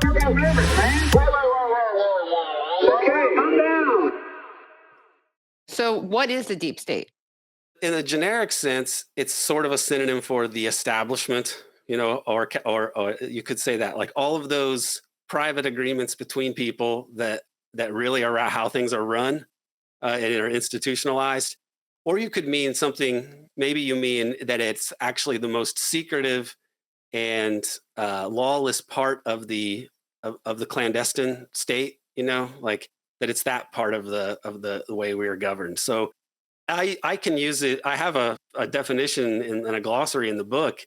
You got limits, man. Whoa. Okay, calm down. So what is the deep state? In a generic sense, it's sort of a synonym for the establishment, or you could say that like all of those private agreements between people that really are how things are run and are institutionalized. Or you could mean something. Maybe you mean that it's actually the most secretive and lawless part of the clandestine state. Like that it's that part of the way we are governed. So I can use it. I have a definition in a glossary in the book,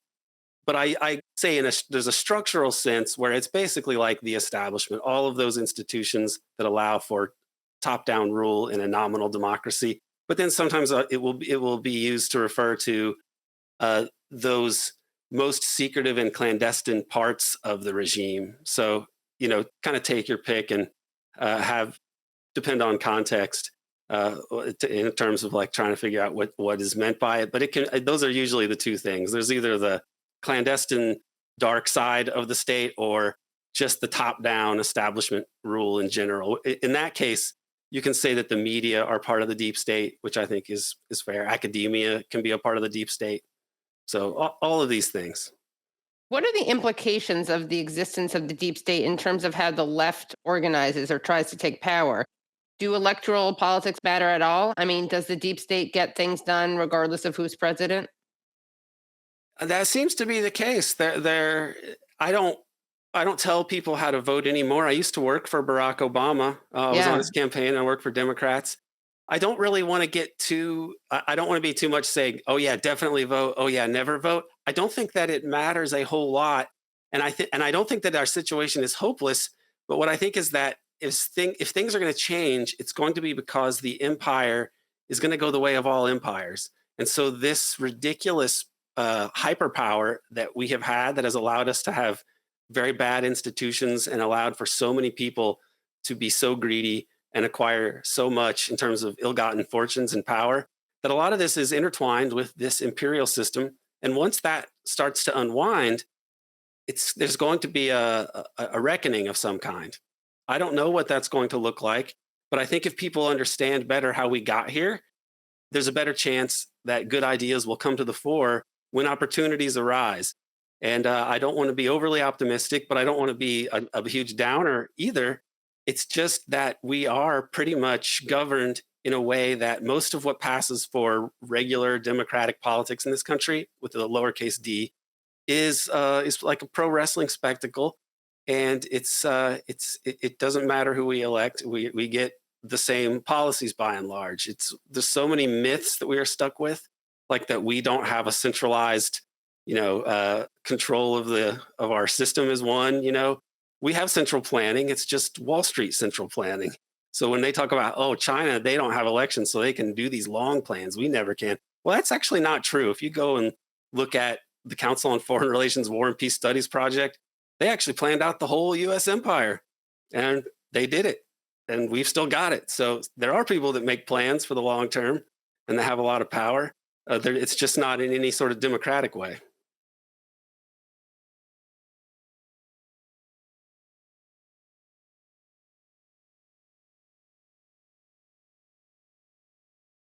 but I say there's a structural sense where it's basically like the establishment, all of those institutions that allow for top-down rule in a nominal democracy. But then sometimes it will be used to refer to those most secretive and clandestine parts of the regime. So kind of take your pick and have depend on context in terms of like trying to figure out what is meant by it. But those are usually the two things. There's either the clandestine dark side of the state or just the top-down establishment rule in general. In that case, you can say that the media are part of the deep state, which I think is fair. Academia can be a part of the deep state. So all of these things. What are the implications of the existence of the deep state in terms of how the left organizes or tries to take power? Do electoral politics matter at all? I mean, does the deep state get things done regardless of who's president? That seems to be the case. I don't tell people how to vote anymore. I used to work for Barack Obama. I was on his campaign. I worked for Democrats. I don't really want to get too. I don't want to be too much saying, "Oh yeah, definitely vote." "Oh yeah, never vote." I don't think that it matters a whole lot, and I don't think that our situation is hopeless. But what I think is that if things are going to change, it's going to be because the empire is going to go the way of all empires, and so this ridiculous hyperpower that we have had that has allowed us to have very bad institutions and allowed for so many people to be so greedy and acquire so much in terms of ill-gotten fortunes and power, that a lot of this is intertwined with this imperial system. And once that starts to unwind, there's going to be a reckoning of some kind. I don't know what that's going to look like, but I think if people understand better how we got here, there's a better chance that good ideas will come to the fore when opportunities arise. And I don't want to be overly optimistic, but I don't want to be a huge downer either. It's just that we are pretty much governed in a way that most of what passes for regular democratic politics in this country, with the lowercase d, is like a pro wrestling spectacle, and it doesn't matter who we elect. We get the same policies by and large. There's so many myths that we are stuck with, like that we don't have a centralized control of our system is one. We have central planning. It's just Wall Street central planning. So when they talk about, oh, China, they don't have elections, so they can do these long plans. We never can. Well, that's actually not true. If you go and look at the Council on Foreign Relations War and Peace Studies project, they actually planned out the whole U.S. empire, and they did it, and we've still got it. So there are people that make plans for the long term, and they have a lot of power. It's just not in any sort of democratic way.